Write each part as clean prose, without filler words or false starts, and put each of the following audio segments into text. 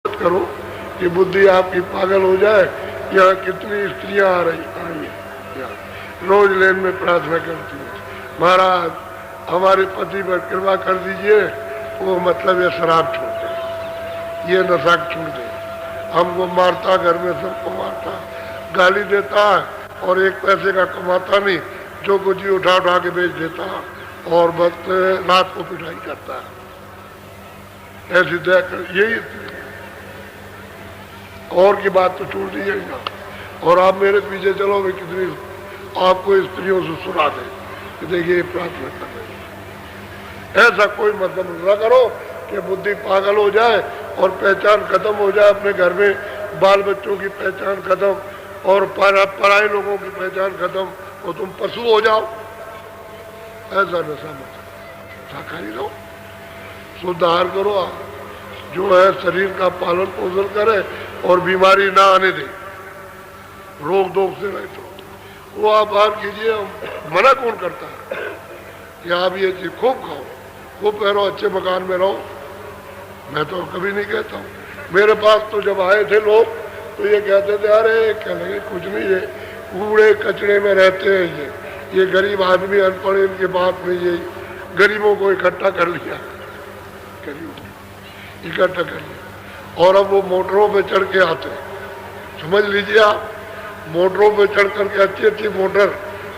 मत करो कि बुद्धि आपकी पागल हो जाए। यहाँ कितनी स्त्रियां आ रही हैं, रोज लेन में प्रार्थना करती हैं, महाराज हमारे पति पर कृपा कर दीजिए, वो मतलब ये शराब छोड़ दे, ये नशा छोड़ दे, हमको मारता, घर में सबको मारता, गाली देता और एक पैसे का कमाता नहीं, जो कुछ ही उठा उठा के बेच देता और बस रात को पिटाई करता है। ऐसी दया कर, यही और की बात तो छोड़ दीजिएगा। और आप मेरे पीछे चलो, मैं कितनी आपको स्त्रियों से सुना दे कि देखिए प्रार्थना कर रहे। ऐसा कोई मतलब न करो कि बुद्धि पागल हो जाए और पहचान खत्म हो जाए, अपने घर में बाल बच्चों की पहचान खत्म और पराये लोगों की पहचान खत्म और तुम पशु हो जाओ। ऐसा नशा मत, शाकाहारी रहो, शुद्ध आहार करो, आप जो है शरीर का पालन पोषण करे और बीमारी ना आने दे, रोग दोग से रहे तो वो आप आहार कीजिए। मना कौन करता है कि आप ये चीज खूब खाओ, खूब पहनो, अच्छे मकान में रहो, मैं तो कभी नहीं कहता हूँ। मेरे पास तो जब आए थे लोग तो ये कहते थे अरे क्या लगे कुछ नहीं, ये कूड़े कचड़े में रहते हैं, ये गरीब आदमी अनपढ़, इनके बात में ये गरीबों को इकट्ठा कर लिया, इकट्ठा कर लिया और अब वो मोटरों पे चढ़ के आते हैं। समझ लीजिए आप, मोटरों पे चढ़ करके, अच्छी अच्छी मोटर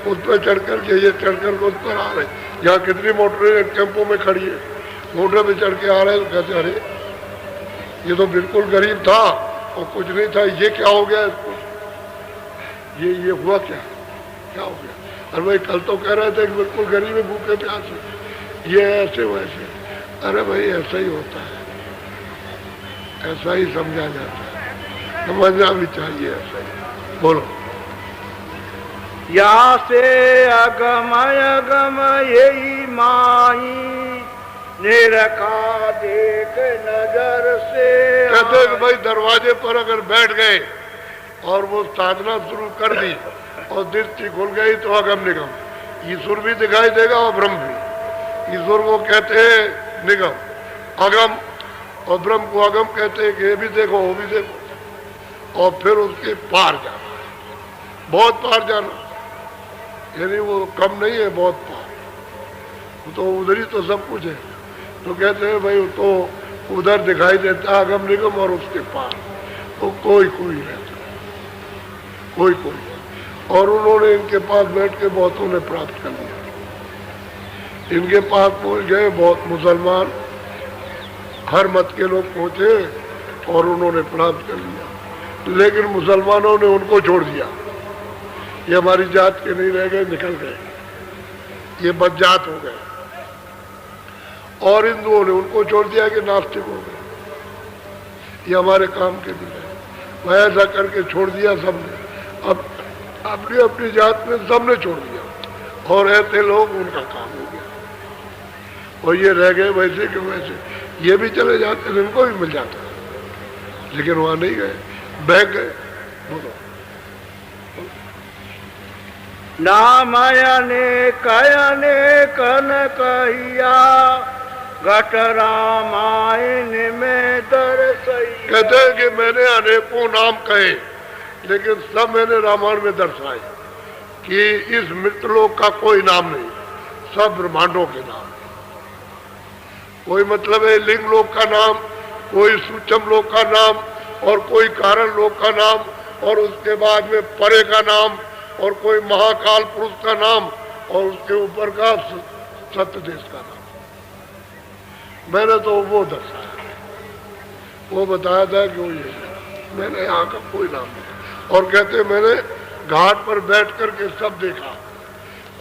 उस पर चढ़ करके, ये चढ़ करके उस पर आ रहे। यहाँ कितनी मोटरें टेम्पो में खड़ी है, मोटर पे चढ़ के आ रहे हैं, तो कहते अरे ये तो बिल्कुल गरीब था और कुछ नहीं था, ये क्या हो गया इसको, ये हुआ क्या, क्या हो गया? अरे भाई कल तो कह रहे थे कि बिल्कुल गरीब है, भूखे प्यासे, ये ऐसे वैसे। अरे भाई ऐसा ही होता है, ऐसा ही समझा जाता है, समझना भी चाहिए ऐसा ही। बोलो। या से अगमय गम यही माही, निरखा देख नजर से। कहते कि भाई दरवाजे पर अगर बैठ गए और वो साधना शुरू कर दी और दृष्टि खुल गई तो अगम निगम, ईश्वर भी दिखाई देगा और ब्रह्म भी। ईश्वर को कहते हैं निगम, अगम, और ब्रह्म को अगम कहते हैं कि ये भी देखो वो भी देखो, और फिर उसके पार जाना, बहुत पार जाना, यानी वो कम नहीं है, बहुत पार, तो उधर ही तो सब कुछ है। तो कहते हैं भाई तो उधर दिखाई देता अगम निगम और उसके पार तो कोई कोई रहता, कोई कोई। और उन्होंने इनके पास बैठ के बहुतों ने प्राप्त कर लिया। इनके पास पहुंच गए बहुत मुसलमान, हर मत के लोग पहुंचे और उन्होंने प्राप्त कर लिया। लेकिन मुसलमानों ने उनको छोड़ दिया, ये हमारी जात के नहीं रह गए, निकल गए, ये बदजात हो गए। और हिंदुओं ने उनको छोड़ दिया कि नास्तिक हो गए, ये हमारे काम के भी नहीं। मैं ऐसा करके छोड़ दिया सबने, अब अपनी अपनी जात में सबने छोड़ दिया और ऐसे लोग उनका काम हो गया और ये रह गए वैसे के वैसे। ये भी चले जाते, इनको भी मिल जाता, लेकिन वहां नहीं गए, बह गए। बोलो। नामयने कयने कन कहिया, घट रामायण में दर्शई। कहते हैं कि मैंने अनेकों नाम कहे, लेकिन सब मैंने रामायण में दर्शाए कि इस मृतलोक का कोई नाम नहीं, सब ब्रह्मांडों के नाम। कोई मतलब है लिंग लोक का नाम, कोई सूक्ष्म लोक का नाम और कोई कारण लोक का नाम और उसके बाद में परे का नाम और कोई महाकाल पुरुष का नाम और उसके ऊपर का सत्य देश का नाम। मैंने तो वो दर्शाया, वो बताया था कि वो ये, मैंने यहाँ का कोई नाम नहीं। और कहते मैंने घाट पर बैठ करके सब देखा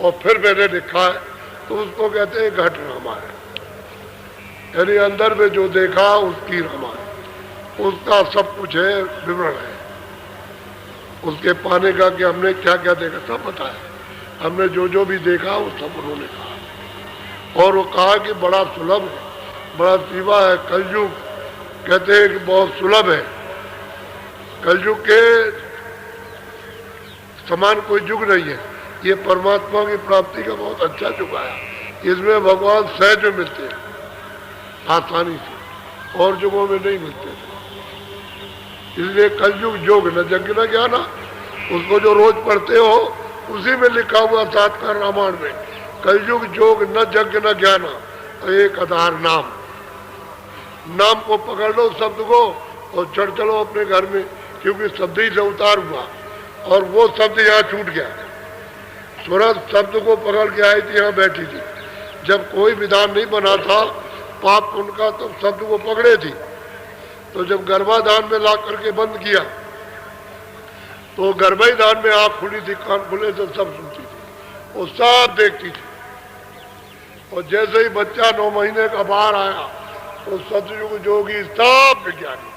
और फिर मैंने लिखा है, तो उसको कहते हैं घट रामायण, यानी अंदर में जो देखा उसकी रामायण, उसका सब कुछ है, विवरण है उसके पाने का कि हमने क्या क्या देखा, सब बताया। हमने जो जो भी देखा वो सब उन्होंने कहा और वो कहा कि बड़ा सुलभ है, बड़ा सीवा है, कलयुग कहते हैं कि बहुत सुलभ है, कलयुग के समान कोई युग नहीं है। ये परमात्मा की प्राप्ति का बहुत अच्छा युग आया, इसमें भगवान सहज मिलते हैं आसानी से, और युगों में नहीं मिलते थे। इसलिए कलयुग योग न यज्ञ न ज्ञाना, उसको जो रोज पढ़ते हो उसी में लिखा हुआ सातकार रामायण में, कलयुग योग न यज्ञ न ज्ञाना, एक आधार नाम। नाम को पकड़ लो शब्द को और चढ़ चलो अपने घर में, क्योंकि शब्द ही से उतार हुआ और वो शब्द यहाँ छूट गया। सूरत शब्द को पकड़ के आई थी, यहाँ बैठी थी। जब कोई विधान नहीं बना था पाप पुण्य का, तो शब्द को पकड़े थी। तो जब गर्भाधान में ला करके बंद किया तो गर्भाधान में आँख खुली थी, कान खुले थे, सब सुनती थी और सब देखती थी। और जैसे ही बच्चा 9 महीने का बाहर आया तो सतयुग जोगी सब विज्ञानी,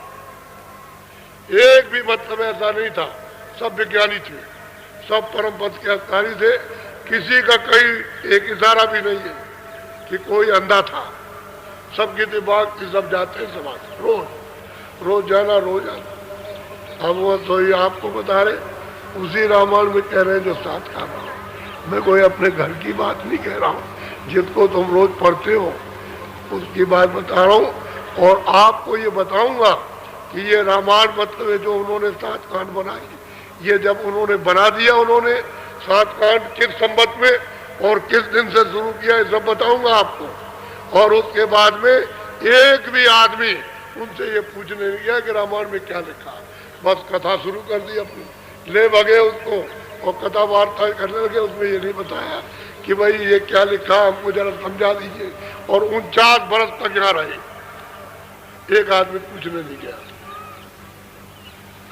एक भी मतलब ऐसा नहीं था, सब विज्ञानी थे, सब परम पद के अधिकारी थे। किसी का कहीं एक इशारा भी नहीं है कि कोई अंधा था। सबकी दिमाग की सब जाते हैं समाज, रोज जाना रोज आना। अब वो तो ये आपको बता रहे, उसी रामायण में कह रहे हैं जो साथ का नाम। मैं कोई अपने घर की बात नहीं कह रहा हूँ, जिसको तुम रोज पढ़ते हो उसकी बात बता रहा हूँ। और आपको ये बताऊंगा कि ये रामायण मतलब है जो उन्होंने 7 कांड बनाई, ये जब उन्होंने बना दिया, उन्होंने 7 कांड किस संबत में और किस दिन से शुरू किया, ये सब बताऊंगा आपको। और उसके बाद में एक भी आदमी उनसे ये पूछने नहीं गया कि रामायण में क्या लिखा, बस कथा शुरू कर दी अपनी, ले भगे उसको और कथा वार्ता करने लगे। उसमें ये नहीं बताया कि भाई ये क्या लिखा, हमको जरा समझा दीजिए। और 49 बरस तक यहाँ रहे, एक आदमी पूछने नहीं गया।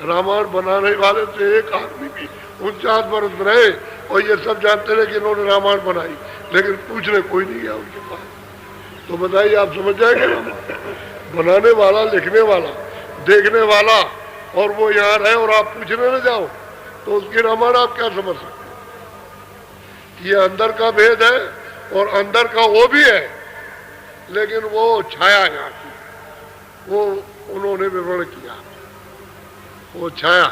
रामायण बनाने वाले से एक आदमी भी 49 बरस रहे और ये सब जानते रहे कि इन्होंने रामायण बनाई, लेकिन पूछने कोई नहीं गया उनके पास। तो बताइए आप समझ जाएंगे, बनाने वाला, लिखने वाला, देखने वाला, और वो यहाँ रहे और आप पूछने न जाओ, तो उसकी रामायण आप क्या समझ सकते हैं। ये अंदर का भेद है और अंदर का वो भी है, लेकिन वो छाया यहाँ की, वो उन्होंने विवरण किया। वो छाया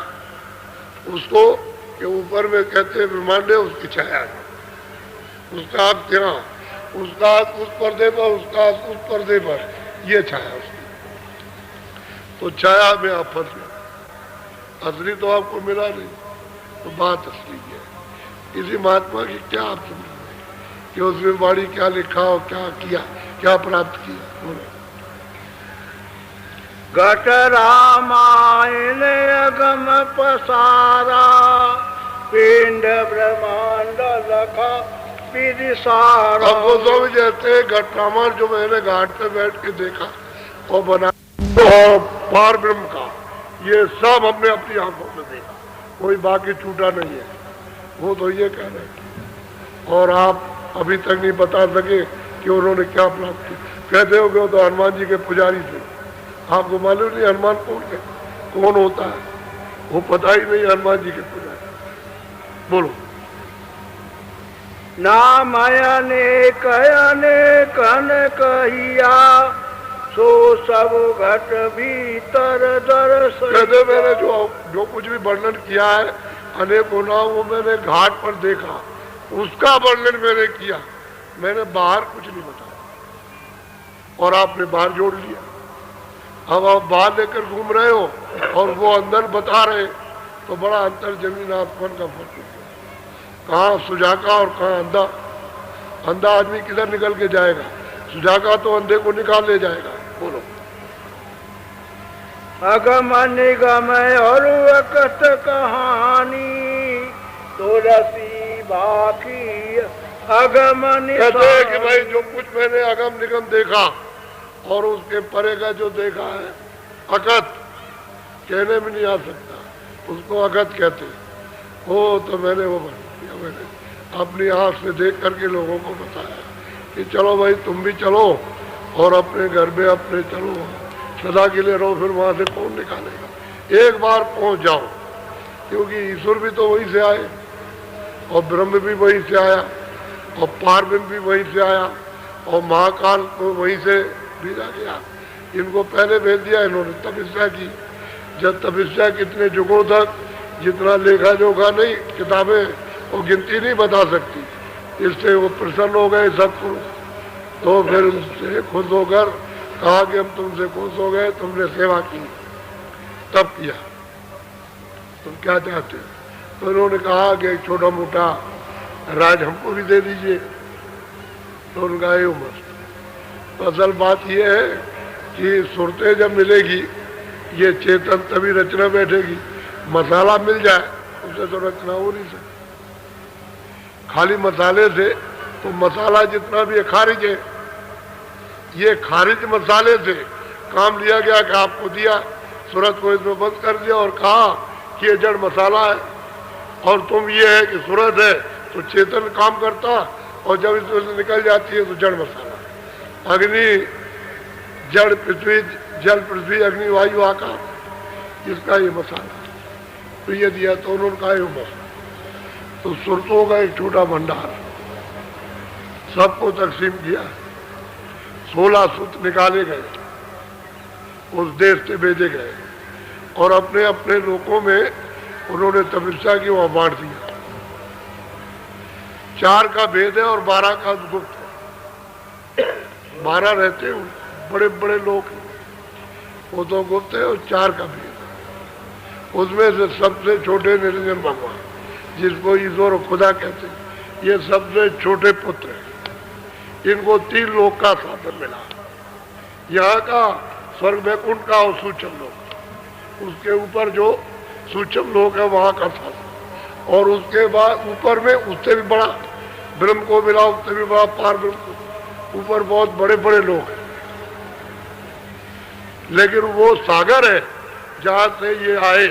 उसको के ऊपर में कहते हैं ब्रह्मांड है, उसकी छाया है। उसका आप यहाँ, उसका उस पर्दे पर, उसका उस पर्दे पर, ये छाया उसकी। तो छाया में आप फंस गए, असली तो आपको मिला नहीं। तो बात असली है। इसी महात्मा की क्या आप समझ कि उसमें बाड़ी क्या लिखा और क्या किया, क्या प्राप्त किया। घट रामायण अगम पसारा, पिंड ब्रह्मांड लखा विधि सारा। अब वो सब जैसे घट रामायण जो मैंने घाट पे बैठ के देखा और बना, और पार ब्रह्म का, ये सब हमने अपनी आंखों में देखा, कोई बाकी छूटा नहीं है। वो तो ये कह रहे और आप अभी तक नहीं बता सके कि उन्होंने क्या प्राप्त की। कहते हो गए तो हनुमान जी के पुजारी थे, आपको मालूम नहीं हनुमान कौन होता है, वो पता ही नहीं हनुमान जी के पुजारी। बोलो। नाम अनेक अनेक कहिया, सो सब घट भीतर दर्श। कहते मैंने जो कुछ भी वर्णन किया है अनेकों नाम, वो मैंने घाट पर देखा, उसका वर्णन मैंने किया, मैंने बाहर कुछ नहीं बताया। और आपने बाहर जोड़ लिया। अब आप बाहर लेकर घूम रहे हो और वो अंदर बता रहे, तो बड़ा अंतर जमीन आसमान का फर्क है। कहाँ सुजाका और कहाँ अंधा। अंधा आदमी किधर निकल के जाएगा, सुजाका तो अंधे को निकाल ले जाएगा। बोलो। अगम निगम और वक्त कहानी, तुलसी बाकी अगम कहते हैं कि भाई जो कुछ मैंने अगम निगम देखा और उसके परे का जो देखा है, अगत कहने में नहीं आ सकता, उसको अगत कहते हैं। वो तो मैंने वो बना दिया, मैंने अपनी आँख से देख करके लोगों को बताया कि चलो भाई तुम भी चलो और अपने घर में अपने चलो, सदा के लिए रहो, फिर वहाँ से कौन निकालेगा। एक बार पहुँच जाओ, क्योंकि ईश्वर भी तो वहीं से आए और ब्रह्म भी वहीं से आया और पारब्रह्म भी वहीं से आया और महाकाल को वहीं से भेजा गया। इनको पहले भेज दिया, इन्होंने तपस्या की। जब तपस्या कितने युगों तक, जितना लेखा जोखा नहीं, किताबें वो गिनती नहीं बता सकती। इससे वो प्रसन्न हो गए सत्पुरुष, तो फिर उनसे खुश होकर कहा कि हम तुमसे खुश हो गए, तुमने सेवा की। तब किया। तुम क्या चाहते हो? तो उन्होंने कहा कि एक छोटा मोटा राज हमको भी दे दीजिए। तो उनका ये मस्त। तो असल बात यह है कि सुरतें जब मिलेगी ये चेतन तभी रचना बैठेगी। मसाला मिल जाए उससे तो रचना हो नहीं सकती। खाली मसाले से तो मसाला जितना भी खारिज है, ये खारिज मसाले से काम लिया गया कि आपको दिया, सूरत को इसमें बंद कर दिया और कहा कि ये जड़ मसाला है। और तुम ये है कि सूरत है तो चेतन काम करता और जब इसमें से निकल जाती है तो जड़ मसाला। अग्नि जड़ पृथ्वी, जल पृथ्वी अग्नि वायु आकाश, इसका ये मसाला। तो ये दिया तो उन्होंने कहा ये मसाला। तो सुरतों का एक छोटा भंडार सबको तकसीम किया। 16 सूत निकाले गए, उस देश से भेजे गए और अपने अपने लोगों में उन्होंने तपस्या की, वहां बांट दिया। 4 का भेद है और 12 का गुप्त है। 12 रहते हैं बड़े बड़े लोग, वो तो गुप्त है और 4 का भेद है। उसमें से सबसे छोटे निरंजन भगवान, जिसको ईश्वर खुदा कहते हैं, ये सबसे छोटे पुत्र हैं। इनको 3 लोक का साधन मिला। यहाँ का स्वर्ग वैकुंठ का और सूक्ष्म लोक, उसके ऊपर जो सूक्ष्म लोक है वहाँ का साधन, और उसके बाद ऊपर में उससे भी बड़ा ब्रह्म को मिला, उससे भी बड़ा पार ब्रह्म को, ऊपर बहुत बड़े बड़े लोग हैं। लेकिन वो सागर है जहाँ से ये आए,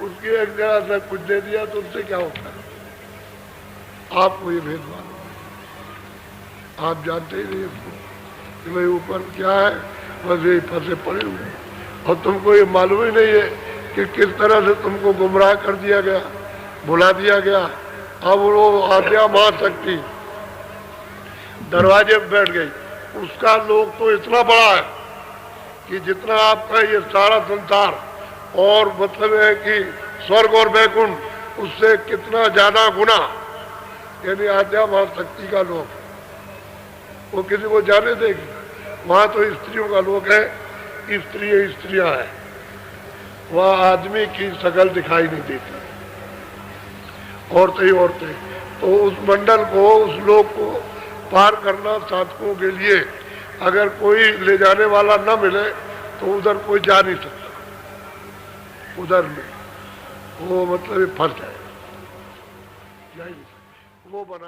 उसकी एक जगह से कुछ दे दिया तो उससे क्या होता है? आपको ये भेद मालूम है? आप जानते ही नहीं इसको कि भाई ऊपर क्या है, बस यही फंसे पड़े हुए। और तुमको ये मालूम ही नहीं है कि किस तरह से तुमको गुमराह कर दिया गया, भुला दिया गया। अब वो आज्ञा महाशक्ति दरवाजे पर बैठ गई, उसका लोग तो इतना बड़ा है कि जितना आपका ये सारा संसार और मतलब है कि स्वर्ग और वैकुंठ उससे कितना ज्यादा गुना, यानी आज्ञा महाशक्ति का लोक, वो किसी को जाने देगी? वहां तो स्त्रियों का लोक है, स्त्रियां हैं, वह आदमी की शकल दिखाई नहीं देती, औरतें ही औरतें। तो उस मंडल को, उस लोक को पार करना साधकों के लिए अगर कोई ले जाने वाला न मिले तो उधर कोई जा नहीं सकता। उधर में वो मतलब फंस है, वो बना